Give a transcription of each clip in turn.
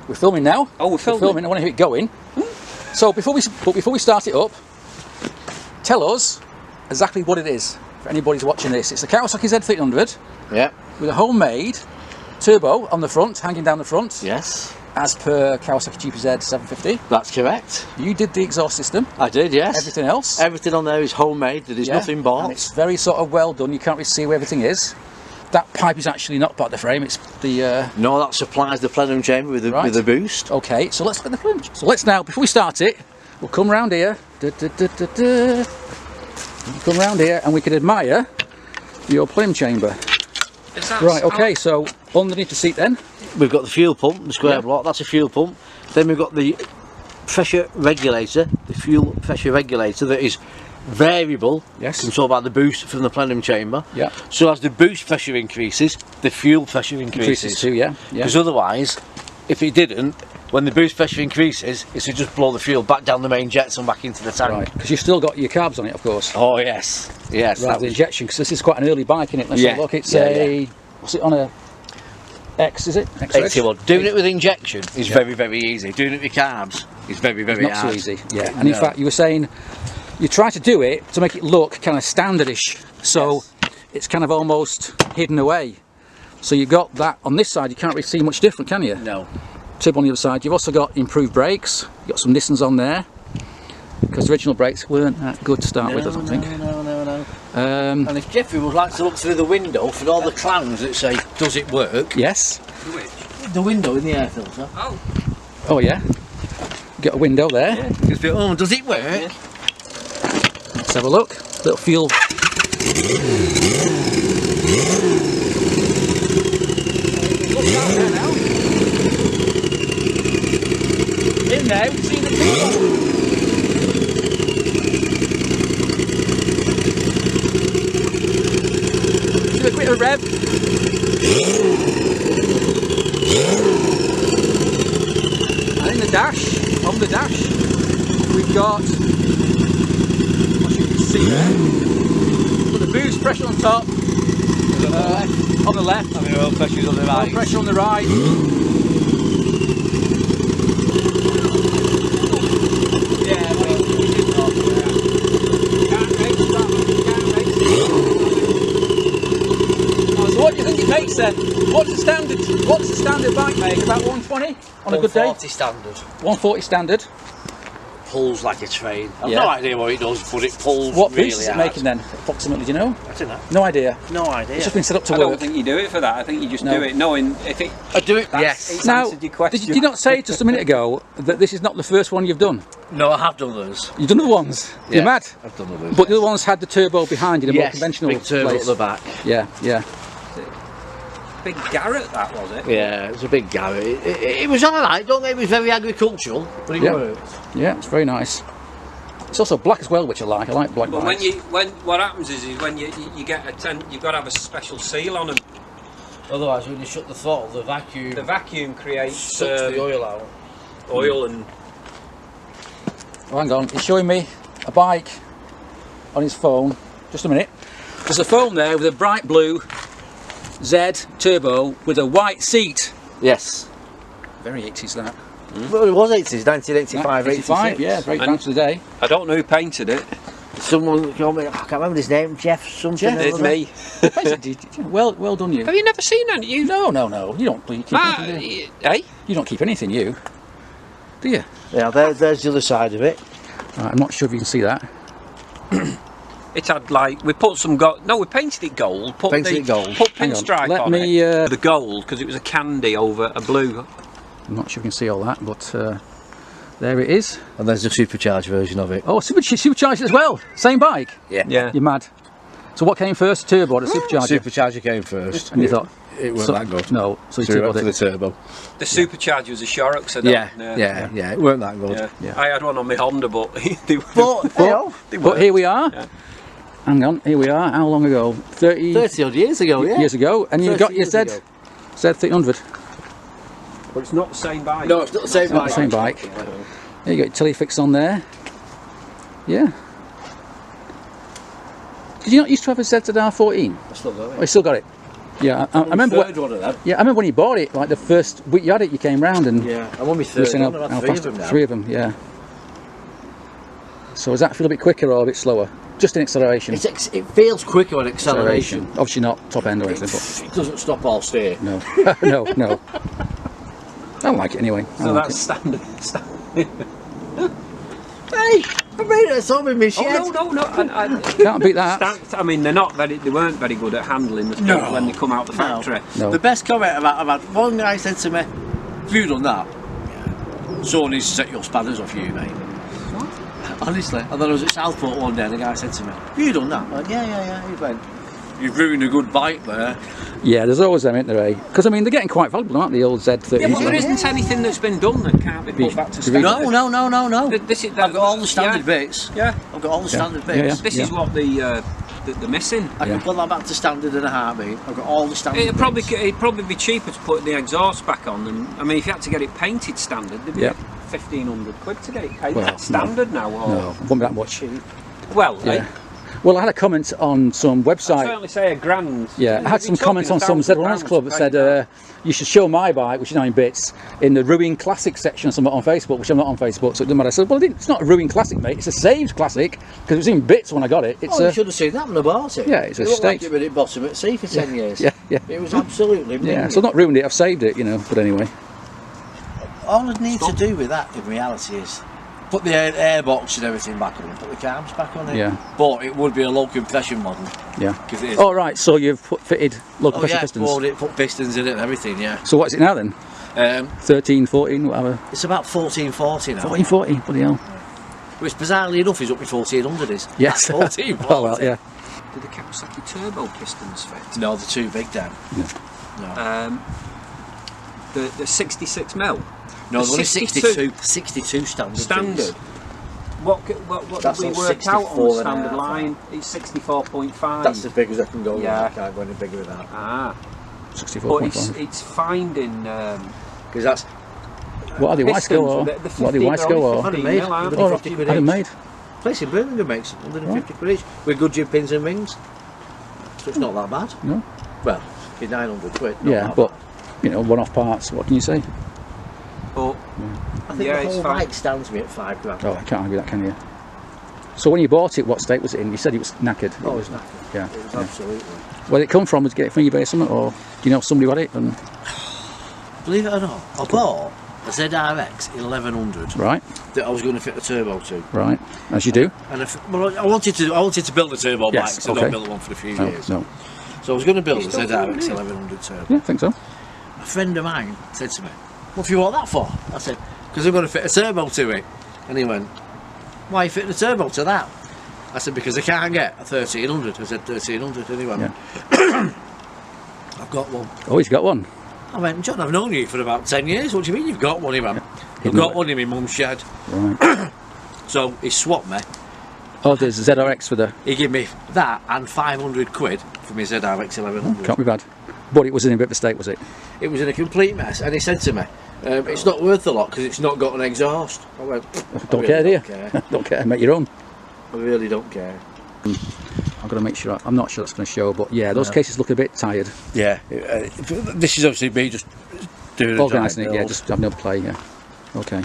We're filming now. Oh, we're filming. I want to hear it going. So before we start it up, tell us exactly what it is for anybody who's watching this. It's the Kawasaki Z1300. Yeah. With a homemade turbo on the front, hanging down the front. Yes. As per Kawasaki Z1300. That's correct. You did the exhaust system. I did, yes. Everything else. Everything on there is homemade. There is nothing bought. And it's very sort of well done. You can't really see where everything is. That pipe is actually not part of the frame. It's the. No, that supplies the plenum chamber with the boost. Okay, so let's look at the plenum. So let's now, before we start it, we'll come round here. Come round here, and we can admire your plenum chamber. Right. Okay. So underneath the seat, then we've got the fuel pump, the square block. That's a fuel pump. Then we've got the pressure regulator, the fuel pressure regulator that is variable. Yes. Controlled by the boost from the plenum chamber. Yeah. So as the boost pressure increases, the fuel pressure increases too. Yeah. Because otherwise, if it didn't, when the boost pressure increases, it's to just blow the fuel back down the main jets and back into the tank. Right. Because you've still got your carbs on it, of course. Oh yes. Yes. Right. The injection, because this is quite an early bike, isn't it? Let's have a look. It's what's it on a? X, is it? X81. Doing it with injection is very, very easy. Doing it with carbs is very, very hard. Not so easy. Yeah. And in fact, you were saying you try to do it to make it look kind of standardish, so it's kind of almost hidden away. So you got that on this side. You can't really see much different, can you? No. Turbo on the other side. You've also got improved brakes. You've got some Nissans on there because the original brakes weren't that good to start with, I don't think. No. And if Jeffrey would like to look through the window for all the clams that say, does it work? Yes. The window in the air filter. Oh yeah. Got a window there. Yeah. Oh, does it work? Yeah. Let's have a look. Little fuel. In there, we've seen the turbo. Do a bit of rev. And in the dash, on the dash, we've got, what you can see there, we've got the boost pressure on top, on the left, and the oil pressure on the right. Oil pressure on the right. What do you think it makes then? What's the standard bike make? About 120 on a good day? 140 standard. 140 standard. Pulls like a train. I've no idea what it does, but it pulls what really boost is it hard. making then, approximately, do you know? I don't know. No idea. No idea. It's just been set up to I work. don't think you do it for that. I think you just do it knowing if it... I do it, yes. Now, answered your question. did you not say just a minute ago that this is not the first one you've done? No, I have done those. You've done other ones? Yeah, You're mad? I've done others. But the other ones had the turbo behind in a more conventional big turbo place. at the back. Yeah. Big Garrett, that was it? Yeah, it was a big Garrett. It was alright, don't think it was very agricultural, but it worked. Yeah, it's very nice. It's also black as well, which I like. I like black But bikes. when what happens is when you get you've got to have a special seal on them. Otherwise, when you shut the throttle, the vacuum creates sucks the oil out. Oil and... Oh, hang on, he's showing me a bike on his phone. Just a minute. There's a phone there with a bright blue Z turbo with a white seat. Yes. Very 80s that. Well, it was 80s, 1985, 85, yeah, very fancy today. I don't know who painted it. Someone, I can't remember his name, Jeff something. It's me. Well done, you. Have you never seen any? You No. You don't keep anything, do you? Hey? You don't keep anything, you. Do you? Yeah, there's the other side of it. Right, I'm not sure if you can see that. It had like, we put some gold, no, we painted it gold. Put pinstripe on it. The gold, because it was a candy over a blue. I'm not sure if you can see all that, but there it is. And there's the supercharged version of it. Oh, supercharged as well. Same bike. Yeah. You're mad. So what came first, the turbo or the supercharger? Supercharger came first. And you thought it wasn't that good. No, so you went for the turbo. The supercharger was a Shorrock, so yeah, it weren't that good. Yeah. I had one on my Honda, but but here we are. Yeah. Hang on, here we are. How long ago? 30 odd years ago, yeah. Years ago, and you've got your Z1300. But it's not the same bike. No, it's not the same bike. Not the same bike. There you go, telefix on there. Yeah. Did you not used to have a Z1300? I still got it. Oh, you still got it? Yeah, I remember. Third one of them. Yeah, I remember when you bought it. Like the first week you had it, you came round and. Yeah, I'm on my third one. I've had 3 of them now. 3 of them, yeah. So does that feel a bit quicker or a bit slower? Just in acceleration. It feels quicker on acceleration. Obviously not top end or anything, but it doesn't stop all steer. No, no. I don't like it anyway. So that's standard. Hey, I made it some in my shed. Oh no. Can't beat that. I mean, they weren't very good at handling the stuff when they come out the factory. No. The best comment I've had, one guy said to me, "Have you done that? Yeah. Someone needs to set your spanners off you, mate." What? Honestly. And then I was at Southport one day and the guy said to me, "Have you done that?" I went, yeah. He went, "You've ruined a good bike there." Yeah, there's always them, isn't there, eh? Because I mean, they're getting quite valuable, aren't they, the old Z1300? Yeah, but there isn't anything that's been done that can't be put back to standard. No. I've got all the standard bits. Yeah. I've got all the standard bits. Yeah. This is what they're missing. I can put that back to standard in a heartbeat. I've got all the standard bits. It'd probably be cheaper to put the exhaust back on than, I mean, if you had to get it painted standard, it'd be 1,500 quid to get it painted standard now. Or No, it won't be that much. Well, Yeah. Well, I had a comment on some website. I'd certainly say £1,000. Yeah, I had some comments on some Z100 Club that said you should show my bike, which is 9 bits, in the Ruin Classic section or something on Facebook, which I'm not on Facebook, so it doesn't matter. I said, well, it's not a Ruin Classic, mate, it's a saved Classic, because it was in bits when I got it. It's you should have seen that when I bought it. Yeah, it's a it looked state. like it was at bottom at sea for 10 years. Yeah. It was absolutely brilliant. Yeah, so I've not ruined it, I've saved it, but anyway. All I need to do with that, in reality, is put the airbox and everything back on and put the carbs back on it. Yeah. But it would be a low compression model. Yeah. Because it is. Oh, right, so you've fitted low compression pistons. Poured it, put pistons in it and everything, yeah. So what's it now then? 13, 14, whatever. It's about 14, 40 now. 14, 40, bloody hell. Which bizarrely enough is up to 1400 is. Yes. 14, 40. Oh, well, yeah. Did the Kawasaki turbo pistons fit? No, they're too big, Dan. No. The 66 mil. No, they're only 62 standard. Standard. What did we work out on the standard line? It's 64.5. That's as big as I can go. Yeah. I can't go any bigger than that. Ah. 64.5. But it's finding. Because that's. What are they, Wiseco or? What are they, Wiseco or? Had them made. Place in Birmingham makes 150 quid each with good jib pins and rings. So it's not that bad. No. Well, it's 900 quid. Yeah, but one-off parts. What can you say? But I think the whole bike stands me at £5 grand. Oh, I can't argue that, can you? So when you bought it, what state was it in? You said it was knackered. Oh, it was knackered. Yeah. It was absolutely. Where did it come from? Was it get it from eBay or something, or do you know somebody got it? And believe it or not, I bought a ZRX 1100. Right. That I was going to fit a turbo to. Right. As you do. And I wanted to build a turbo bike, so I don't build one for a few years. No. So I was going to build a ZRX 1100 turbo. Yeah, I think so. A friend of mine said to me, "What have you want that for?" I said, "Because I'm going to fit a turbo to it." And he went, "Why are you fitting a turbo to that?" I said, "Because I can't get a 1300. I said, 1300. And he went, "I've got one." Oh, he's got one. I went, "John, I've known you for about 10 years. What do you mean you've got one?" He went, "I've got one in my mum's shed." Right. So he swapped me. Oh, there's a ZRX for the... He gave me that and 500 quid for my ZRX 1100. Can't be bad. But it was in a bit of a state, was it? It was in a complete mess, and he said to me, "It's not worth a lot because it's not got an exhaust." I went, Don't care, do you? Don't care, make your own. I really don't care. I've got to make sure, I'm not sure that's going to show, but yeah, those cases look a bit tired. Yeah, this is obviously me just doing organising it, yeah, just having another play, yeah. Okay.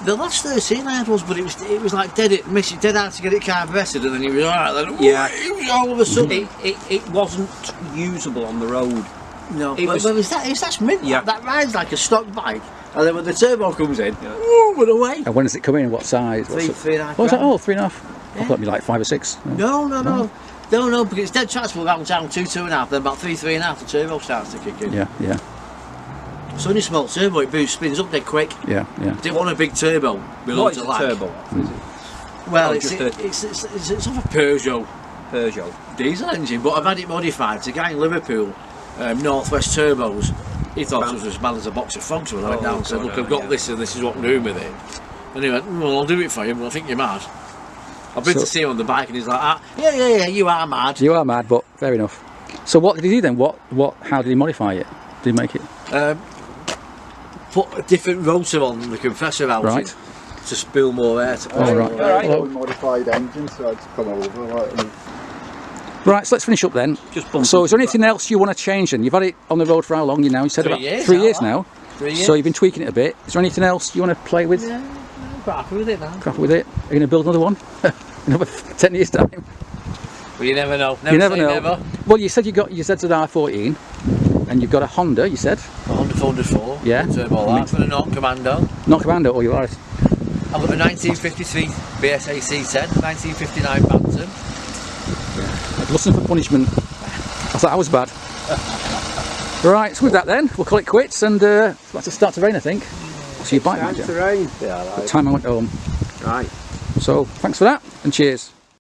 The last 13 I had was, but it was like dead hard to get it carburetted, and then he was alright. Then it was all of a sudden it wasn't usable on the road. No, that's mint. Yeah. That rides like a stock bike, and then when the turbo comes in, we're away. And when does it come in? What size? 3.5. Oh, is that 3.5? Yeah. I thought it'd be like 5 or 6. No, because it's dead transport around town 2.5, then about 3.5 the turbo starts to kick in. Yeah. It's only a small turbo, it spins up dead quick. Yeah. Didn't want a big turbo. What is a turbo? Well, it's off a Peugeot diesel engine, but I've had it modified. It's a guy in Liverpool, Northwest Turbos. He thought it was as bad as a box of frogs when I went down and said, "Look, I've got this and this is what I'm doing with it." And he went, "Well, I'll do it for you, but I think you're mad." I've been to see him on the bike and he's like, yeah, you are mad. You are mad, but fair enough. So what did he do then? How did he modify it? Did he make it? Put a different rotor on the compressor housing to spill more air. Right. Modified engine, so I'd come over. Right, so let's finish up then. So is there anything else you want to change then? You've had it on the road for how long? You said 3 about years 3 years now. 3 years. So you've been tweaking it a bit. Is there anything else you want to play with? Yeah, I'm quite happy with it now. Happy with it? Are you going to build another one? Another 10 years time? Well, you never know. You never know. Never. Well, you said you got your Z1300 and you've got a Honda, you said? A Honda 404. Yeah. Turbo that. And a Not Commando. Not Commando, or you are? I've got a 1953 BSA C10, 1959 Bantam. Listen for punishment. I thought I was bad. Right, so with that then, we'll call it quits and it's about to start to rain, I think. So your bike, Time to rain. the time I went home. Right. So thanks for that and cheers.